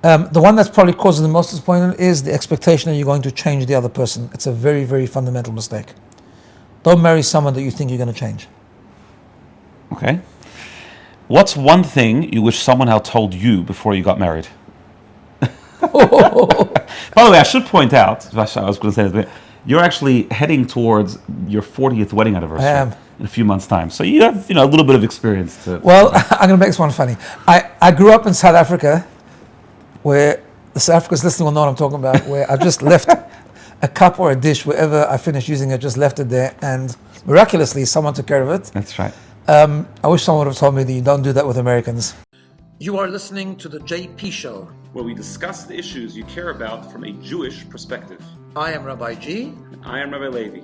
The one that's probably causing the most disappointment is the expectation that you're going to change the other person. It's a very, very fundamental mistake. Don't marry someone that you think you're going to change. Okay. What's one thing you wish someone had told you before you got married? By the way, I should point out, I was going to say this, you're actually heading towards your 40th wedding anniversary. I am. In a few months' time. So you have, a little bit of experience to... Well, I'm going to make this one funny. I grew up in South Africa, where the South Africans listening will know what I'm talking about, where I just left a cup or a dish, wherever I finished using it, just left it there, and miraculously, someone took care of it. That's right. I wish someone would have told me that you don't do that with Americans. You are listening to the JP Show, where we discuss the issues you care about from a Jewish perspective. I am Rabbi G. And I am Rabbi Levi.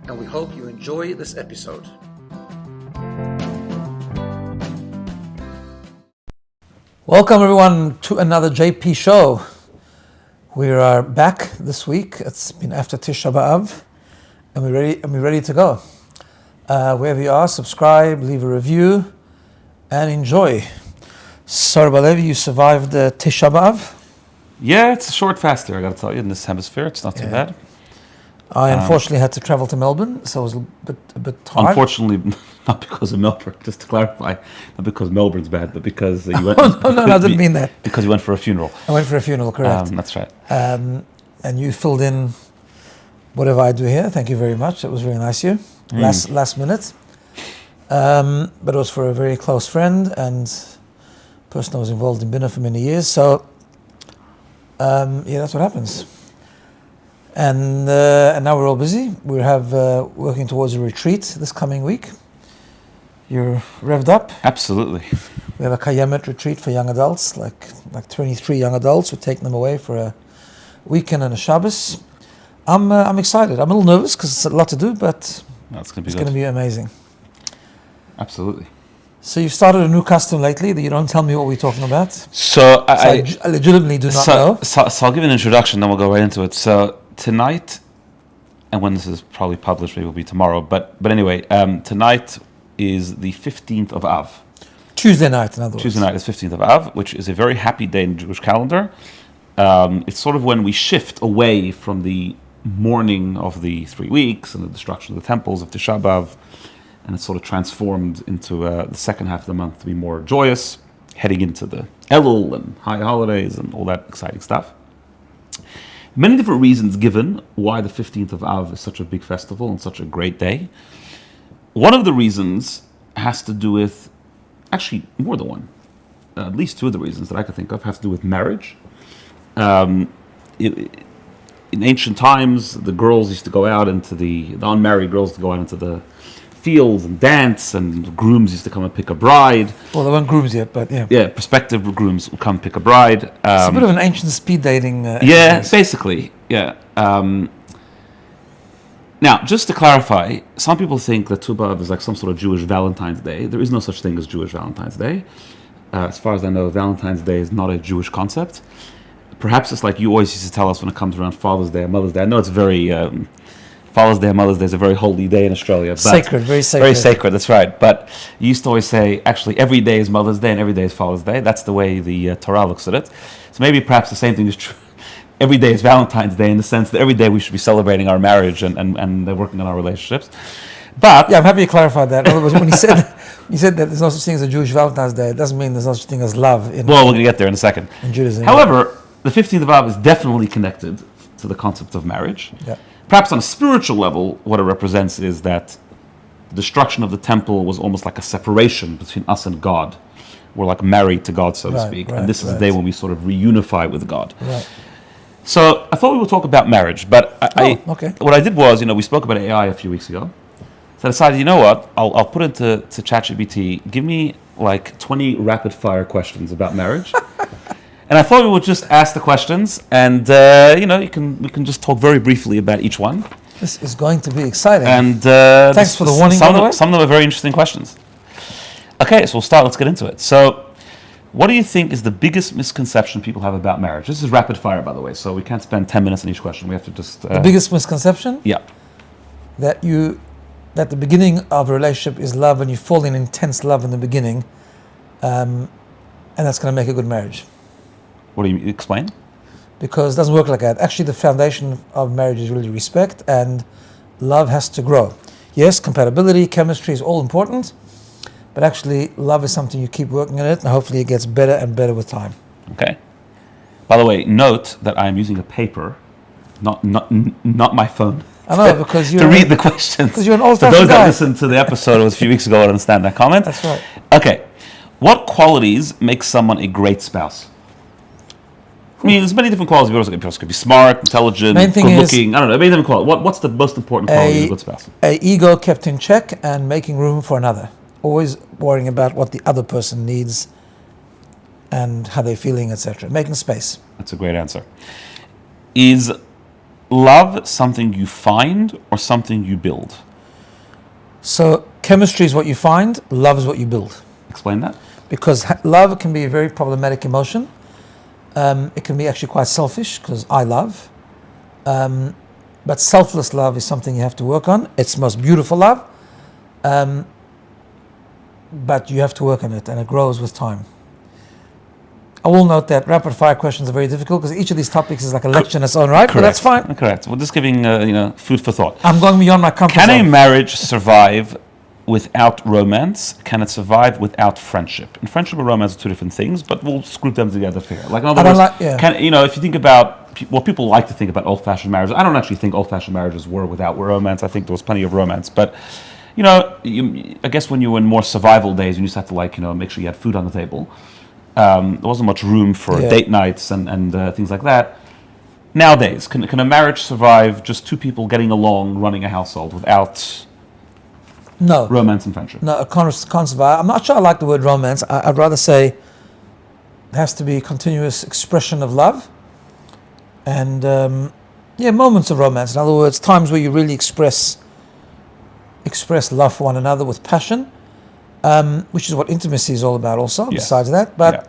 And we hope you enjoy this episode. Welcome everyone to another JP Show. We are back this week. It's been after Tisha B'Av, and we're ready to go. Wherever you are, subscribe, leave a review, and enjoy. So, Rabbi Levi, you survived Tisha B'Av? Yeah, it's a short fast here, I got to tell you. In this hemisphere, it's not too bad. I unfortunately had to travel to Melbourne, so it was a bit tired. Unfortunately, not because of Melbourne, just to clarify, not because Melbourne's bad, but because you went... No, I didn't mean that. Because you went for a funeral. I went for a funeral, correct. That's right. And you filled in whatever I do here. Thank you very much. It was very nice of you. Last minute. But it was for a very close friend and person I was involved in BINA for many years. So, that's what happens. And now we're all busy. We have working towards a retreat this coming week. You're revved up? Absolutely. We have a Kayemet retreat for young adults, like 23 young adults. We're taking them away for a weekend and a Shabbos. I'm excited. I'm a little nervous because it's a lot to do, but it's going to be amazing. Absolutely. So you've started a new custom lately that you don't tell me what we're talking about. So I legitimately do not know. So I'll give an introduction, then we'll go right into it. So tonight, and when this is probably published, maybe it'll be tomorrow. But anyway, tonight is the 15th of Av. Tuesday night, in other words. Tuesday night is 15th of Av, which is a very happy day in the Jewish calendar. It's sort of when we shift away from the mourning of the 3 weeks and the destruction of the temples of Tisha B'Av, and it's sort of transformed into the second half of the month to be more joyous, heading into the Elul and high holidays and all that exciting stuff. Many different reasons given why the 15th of Av is such a big festival and such a great day. One of the reasons has to do with, actually more than one, at least two of the reasons that I could think of have to do with marriage. In ancient times, the girls used to go out into the unmarried girls used to go out into the fields and dance, and grooms used to come and pick a bride. Well, there weren't grooms yet, but yeah. Yeah, prospective grooms would come pick a bride. It's a bit of an ancient speed dating. Basically, yeah. Now, just to clarify, some people think that Tu B'Av is like some sort of Jewish Valentine's Day. There is no such thing as Jewish Valentine's Day. As far as I know, Valentine's Day is not a Jewish concept. Perhaps it's like you always used to tell us when it comes around Father's Day and Mother's Day. I know it's very... Father's Day and Mother's Day is a very holy day in Australia. Sacred, very sacred. Very sacred, that's right. But you used to always say, actually, every day is Mother's Day and every day is Father's Day. That's the way the Torah looks at it. So maybe perhaps the same thing is true. Every day is Valentine's Day in the sense that every day we should be celebrating our marriage and working on our relationships. But yeah, I'm happy you clarified that. In other words, when you said that there's no such thing as a Jewish Valentine's Day, it doesn't mean there's no such thing as love. Well, we're going to get there in a second. In Judaism. However, the 15th of Av is definitely connected to the concept of marriage. Yeah. Perhaps on a spiritual level, what it represents is that the destruction of the temple was almost like a separation between us and God. We're like married to God, so to speak. And this is the day when we sort of reunify with God. Right. So I thought we would talk about marriage, but okay. What I did was, we spoke about AI a few weeks ago. So I decided, you know what, I'll put into ChatGPT, give me like 20 rapid fire questions about marriage. And I thought we would just ask the questions, and we can just talk very briefly about each one. This is going to be exciting. And thanks for the warning. By the way, some of them are very interesting questions. Okay, so we'll start. Let's get into it. So, what do you think is the biggest misconception people have about marriage? This is rapid fire, by the way, so we can't spend 10 minutes on each question. We have to just the biggest misconception. Yeah. That the beginning of a relationship is love, and you fall in intense love in the beginning, and that's going to make a good marriage. What do you mean? Explain? Because it doesn't work like that. Actually, the foundation of marriage is really respect, and love has to grow. Yes, compatibility, chemistry is all important, but actually love is something you keep working on it, and hopefully it gets better and better with time. Okay. By the way, note that I'm using a paper, not my phone. I know, because to read the questions. Because you're an For old-fashioned those that guy. listened to the episode it was a few weeks ago, I understand that comment. That's right. Okay. What qualities make someone a great spouse? I mean, there's many different qualities. A person could be smart, intelligent, Main thing good is looking. I don't know. Many different qualities. What's the most important quality of a good spouse? A ego kept in check and making room for another. Always worrying about what the other person needs and how they're feeling, etc. Making space. That's a great answer. Is love something you find or something you build? So chemistry is what you find, love is what you build. Explain that. Because love can be a very problematic emotion. It can be actually quite selfish, because I love. But selfless love is something you have to work on. It's the most beautiful love. But you have to work on it, and it grows with time. I will note that rapid fire questions are very difficult, because each of these topics is like a lecture in its own right, Correct. but that's fine. Correct. We're just giving food for thought. I'm going beyond my comfort Can a zone. marriage survive without romance? Can it survive without friendship? And friendship and romance are two different things, but we'll group them together for here. Like in other words, if you think about what people like to think about old-fashioned marriages, I don't actually think old-fashioned marriages were without romance. I think there was plenty of romance, but I guess when you were in more survival days, you just had to make sure you had food on the table. There wasn't much room for date nights and things like that. Nowadays, can a marriage survive just two people getting along, running a household without romance and friendship? No, it can't survive. I'm not sure I like the word romance. I'd rather say it has to be continuous expression of love and moments of romance. In other words, times where you really express love for one another with passion. Which is what intimacy is all about also, besides that. But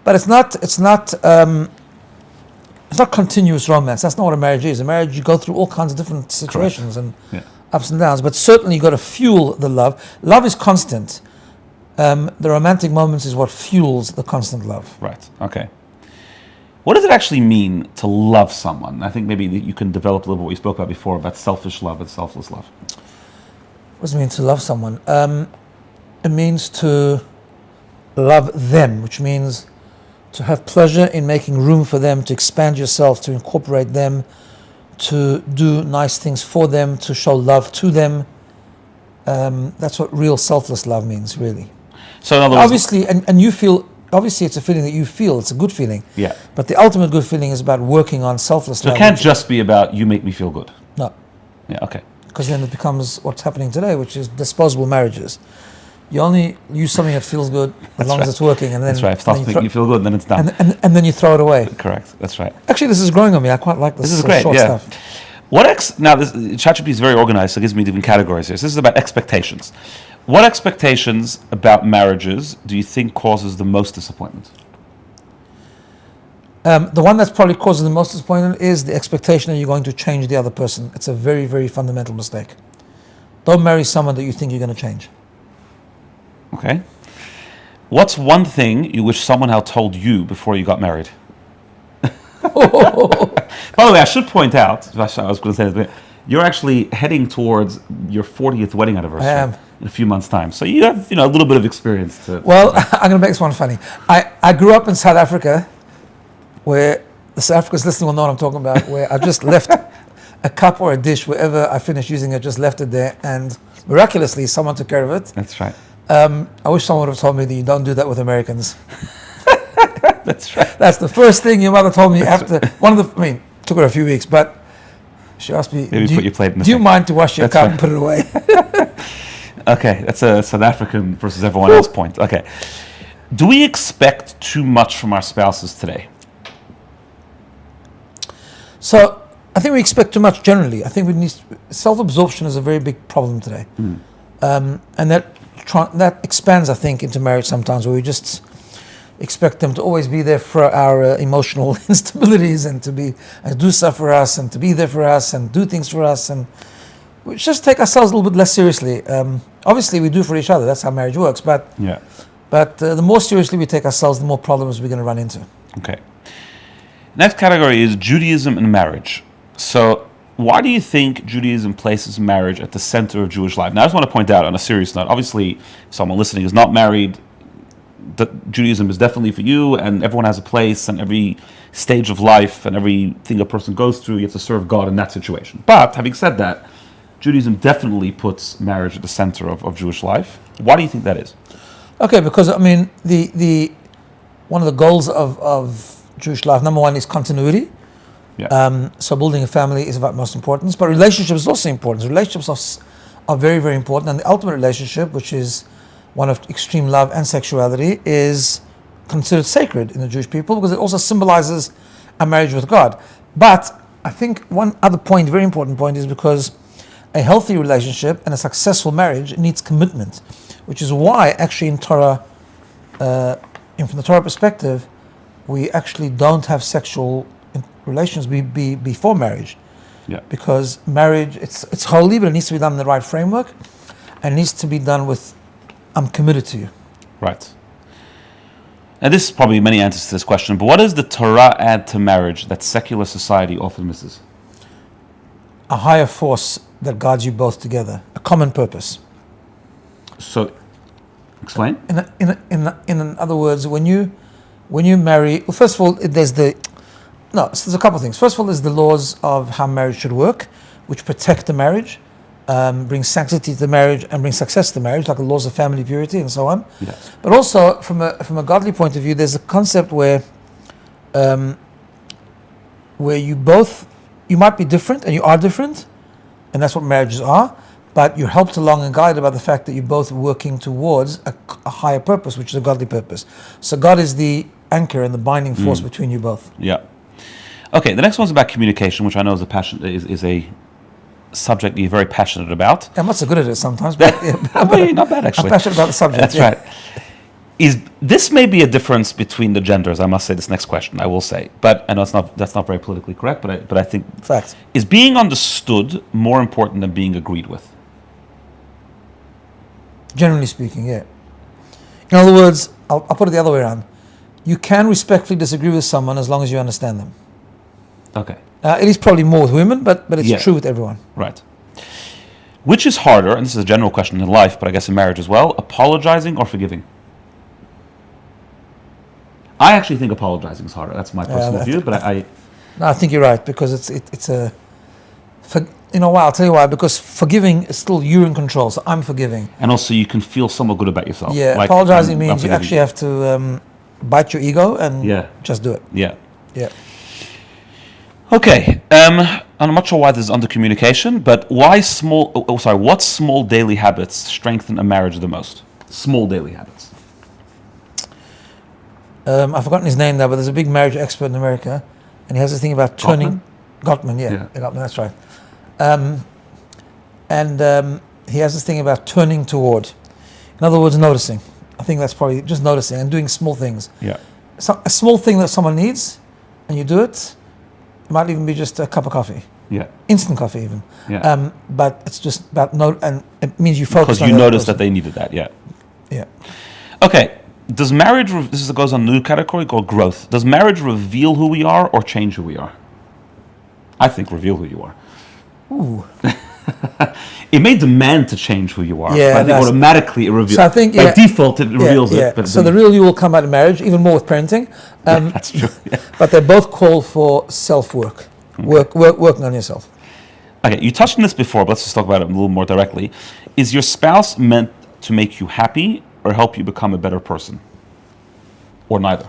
it's not continuous romance. That's not what a marriage is. A marriage, you go through all kinds of different situations and ups and downs, but certainly you've got to fuel the love. Love is constant. The romantic moments is what fuels the constant love. Right, okay. What does it actually mean to love someone? I think maybe you can develop a little bit what you spoke about before about selfish love and selfless love. What does it mean to love someone? It means to love them, which means to have pleasure in making room for them, to expand yourself, to incorporate them, to do nice things for them, to show love to them. That's what real selfless love means, really. So in other words, obviously, and you feel, obviously it's a feeling that you feel, it's a good feeling. Yeah. But the ultimate good feeling is about working on selfless love. So it can't just be about you make me feel good. No. Yeah, okay. Because then it becomes what's happening today, which is disposable marriages. You only use something that feels good as long as it's working, and then that's right. If it starts making you feel good, then it's done. And then you throw it away. Correct. That's right. Actually, this is growing on me. I quite like this. This is great. Short Yeah. stuff. Now, ChatGPT is very organized, so it gives me different categories here. So this is about expectations. What expectations about marriages do you think causes the most disappointment? The one that's probably causing the most disappointment is the expectation that you're going to change the other person. It's a very, very fundamental mistake. Don't marry someone that you think you're going to change. Okay. What's one thing you wish someone had told you before you got married? By the way, I should point out, I was going to say this, you're actually heading towards your 40th wedding anniversary in a few months' time. So you have a little bit of experience. Well, I'm going to make this one funny. I grew up in South Africa, where the South Africans listening will know what I'm talking about, where I just left a cup or a dish, wherever I finished using it, just left it there, and miraculously someone took care of it. That's right. I wish someone would have told me that you don't do that with Americans. That's right. That's the first thing your mother told me after took her a few weeks, but she asked me, Maybe put your plate in the do you sink. mind to wash your That's cup right. and put it away? Okay, that's a South African versus everyone else point. Okay. Do we expect too much from our spouses today? So I think we expect too much generally. I think we need self-absorption is a very big problem today, and that expands, I think, into marriage sometimes, where we just expect them to always be there for our emotional instabilities and to do stuff for us and to be there for us and do things for us, and we just take ourselves a little bit less seriously. Obviously, we do for each other. That's how marriage works. But the more seriously we take ourselves, the more problems we're going to run into. Okay. Next category is Judaism and marriage. So, why do you think Judaism places marriage at the center of Jewish life? Now, I just want to point out on a serious note, obviously, if someone listening is not married, Judaism is definitely for you, and everyone has a place, and every stage of life and everything a person goes through, you have to serve God in that situation. But, having said that, Judaism definitely puts marriage at the center of Jewish life. Why do you think that is? Okay, because I mean, the one of the goals of Jewish life, number one, is continuity. Yeah. So building a family is of utmost importance, but relationships is also important. Relationships are very, very important, and the ultimate relationship, which is one of extreme love and sexuality, is considered sacred in the Jewish people because it also symbolizes a marriage with God. But I think one other point, very important point, is because a healthy relationship and a successful marriage needs commitment, which is why actually in Torah, from the Torah perspective, we actually don't have sexual relations before marriage. Yeah. Because marriage, it's holy, but it needs to be done in the right framework, and it needs to be done with, I'm committed to you. Right. And this is probably many answers to this question, but what does the Torah add to marriage that secular society often misses? A higher force that guides you both together, a common purpose. So, explain. In other words, when you marry, well, first of all, so there's a couple of things. First of all, there's the laws of how marriage should work, which protect the marriage, bring sanctity to the marriage, and bring success to the marriage, like the laws of family purity and so on. Yeah. But also, from a godly point of view, there's a concept where you might be different, and you are different, and that's what marriages are, but you're helped along and guided by the fact that you're both working towards a higher purpose, which is a godly purpose. So God is the anchor and the binding force between you both. Yeah. Okay, the next one's about communication, which I know is a subject that you're very passionate about. I'm not so good at it sometimes, but Not bad, actually. I'm passionate about the subject. That's right. This may be a difference between the genders, I must say, this next question, I will say. But I know that's not very politically correct, but I think... Fact. Is being understood more important than being agreed with? Generally speaking, yeah. In other words, I'll put it the other way around. You can respectfully disagree with someone as long as you understand them. Okay. It is probably more with women, but it's true with everyone. Right. Which is harder, and this is a general question in life, but I guess in marriage as well, apologizing or forgiving? I actually think apologizing is harder. That's my personal view, but I think you're right, because I'll tell you why, because forgiving is still you're in control, so I'm forgiving. And also you can feel somewhat good about yourself. Yeah, like, apologizing means you actually have to bite your ego and just do it. Yeah. Yeah. Okay, I'm not sure why this is under communication, but what small daily habits strengthen a marriage the most? Small daily habits. I've forgotten his name now, but there's a big marriage expert in America, and he has this thing about turning... Gottman, Gottman, that's right. He has this thing about turning toward. In other words, noticing. I think that's probably just noticing and doing small things. Yeah. So a small thing that someone needs, and you do it. It might even be just a cup of coffee. Yeah. Instant coffee, even. Yeah. But it's just about and it means you focus. Because you noticed that they needed that. Yeah. Yeah. Okay. Does marriage? This goes on a new category called growth. Does marriage reveal who we are or change who we are? I think reveal who you are. Ooh. It may demand to change who you are. Yeah, but I think automatically it reveals. So I think by default it reveals it. But so the real you will come out of marriage, even more with parenting. That's true. Yeah. But they both call for self-work, working on yourself. Okay, you touched on this before, but let's just talk about it a little more directly. Is your spouse meant to make you happy or help you become a better person, or neither?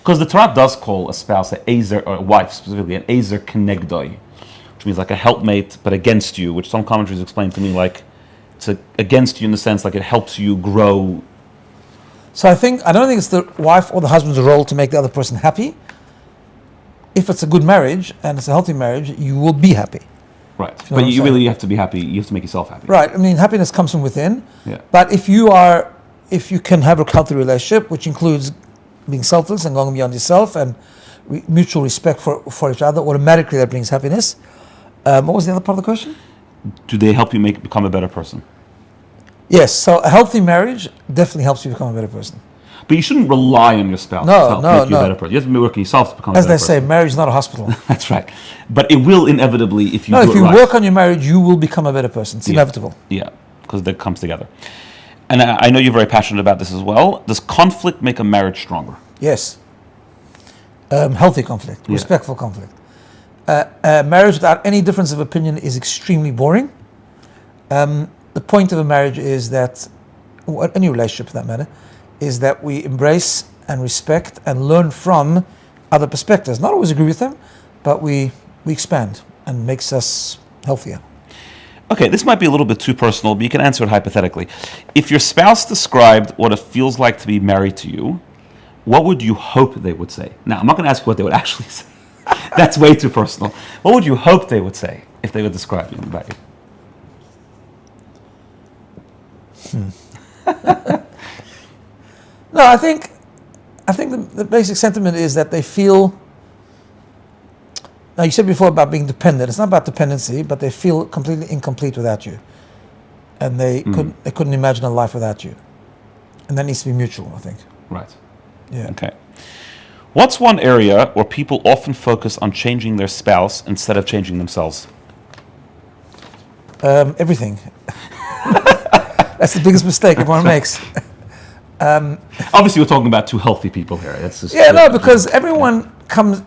Because the Torah does call a spouse an ezer, or a wife specifically, an ezer kenegdoi, which means like a helpmate, but against you, which some commentaries explain to me like it's against you in the sense like it helps you grow. So I don't think it's the wife or the husband's role to make the other person happy. If it's a good marriage and it's a healthy marriage, you will be happy. Right, but you really have to be happy. You have to make yourself happy. Right. I mean, happiness comes from within. Yeah. But if you can have a healthy relationship, which includes being selfless and going beyond yourself and mutual respect for each other, automatically that brings happiness. What was the other part of the question? Do they help you become a better person? Yes. So a healthy marriage definitely helps you become a better person. But you shouldn't rely on your spouse No, to help no, make you a no. better person. You have to be working yourself to become a As better they say, person. marriage is not a hospital. That's right. But it will inevitably, if you No, do if it you right. work on your marriage, you will become a better person. It's Yeah. inevitable. Yeah, because that comes together. And I know you're very passionate about this as well. Does conflict make a marriage stronger? Yes. Healthy conflict, Yeah. respectful conflict. Marriage without any difference of opinion is extremely boring. The point of a marriage is that, or any relationship for that matter, is that we embrace and respect and learn from other perspectives. Not always agree with them, but we expand and makes us healthier. Okay, this might be a little bit too personal, but you can answer it hypothetically. If your spouse described what it feels like to be married to you, what would you hope they would say? Now, I'm not going to ask you what they would actually say. That's way too personal. What would you hope they would say if they would describe you about you? No, I think the basic sentiment is that they feel. Now, you said before about being dependent. It's not about dependency, but they feel completely incomplete without you, and they couldn't imagine a life without you, and that needs to be mutual, I think. Right. Yeah. Okay. What's one area where people often focus on changing their spouse instead of changing themselves? Everything. That's the biggest mistake everyone makes. Obviously, we're talking about two healthy people here. That's just Because everyone comes.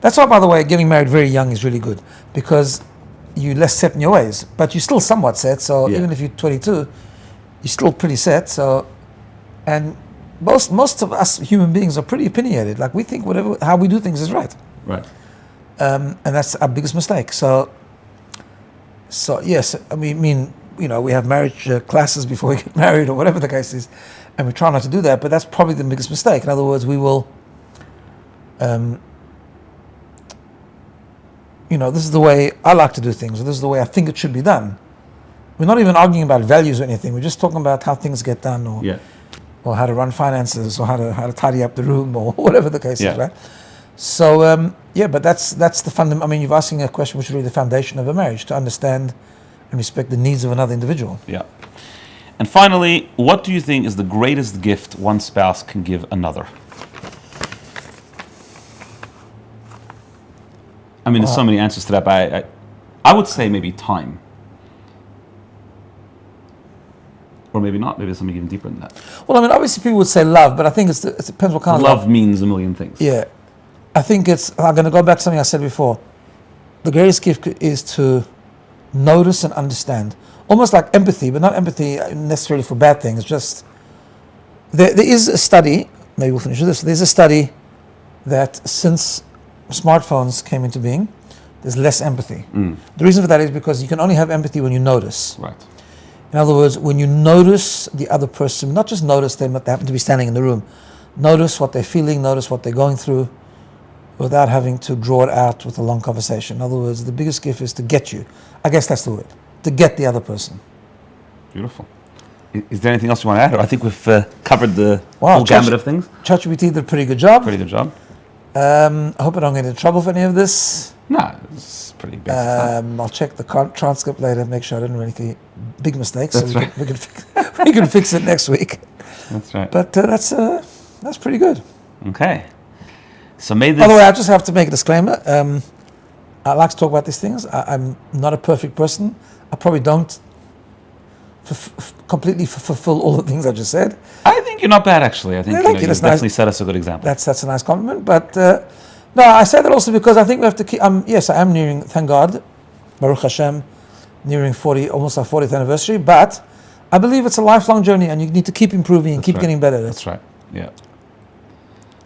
That's why, by the way, getting married very young is really good, because you're less set in your ways, but you're still somewhat set. So Yeah. even if you're 22, you're still pretty set. So, and most of us human beings are pretty opinionated. Like, we think how we do things is right, Right. and that's our biggest mistake. So yes, I mean, we have marriage classes before we get married or whatever the case is, and we try not to do that. But that's probably the biggest mistake. In other words, we will. This is the way I like to do things, or this is the way I think it should be done. We're not even arguing about values or anything. We're just talking about how things get done, or how to run finances, or how to tidy up the room, or whatever the case is, right? So but that's the fundamental. I mean, you're asking a question which is really the foundation of a marriage, to understand and respect the needs of another individual. Yeah. And finally, what do you think is the greatest gift one spouse can give another? I mean, there's so many answers to that, but I would say maybe time. Or maybe not. Maybe there's something even deeper than that. Well, I mean, obviously people would say love, but I think it depends what kind of love. Love means a million things. Yeah. I think I'm going to go back to something I said before. The greatest gift is to notice and understand. Almost like empathy, but not empathy necessarily for bad things. Just, there is a study, maybe we'll finish with this. There's a study that since smartphones came into being, there's less empathy. The reason for that is because you can only have empathy when you notice. Right. In other words, when you notice the other person, not just notice them, but they happen to be standing in the room, notice what they're feeling, notice what they're going through, without having to draw it out with a long conversation. In other words, the biggest gift is to get you. I guess that's the word. To get the other person. Beautiful. Is there anything else you want to add? Or I think we've covered the full gamut of things. ChatGPT did a pretty good job. Pretty good job. I hope I don't get in trouble for any of this. No, it's pretty basic stuff. I'll check the transcript later, make sure I didn't make any big mistakes. That's right. We can fix it next week. That's right. But that's pretty good. Okay. So may this... By the way, I just have to make a disclaimer. I like to talk about these things. I'm not a perfect person. I probably don't completely fulfill all the things I just said. I think you're not bad, actually. I think Yeah, you definitely set us a good example. That's a nice compliment. But no, I say that also because I think we have to keep. Yes, I am nearing, thank God, Baruch Hashem, nearing almost our 40th anniversary. But I believe it's a lifelong journey, and you need to keep improving and keep getting better. That's right. Yeah.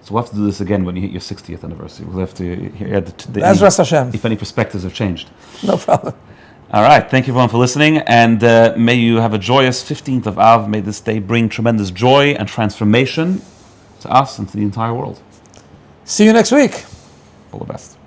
So we'll have to do this again when you hit your 60th anniversary. We'll have to hear Ezras Hashem. If any perspectives have changed. No problem. All right. Thank you everyone for listening, and may you have a joyous 15th of Av. May this day bring tremendous joy and transformation to us and to the entire world. See you next week. All the best.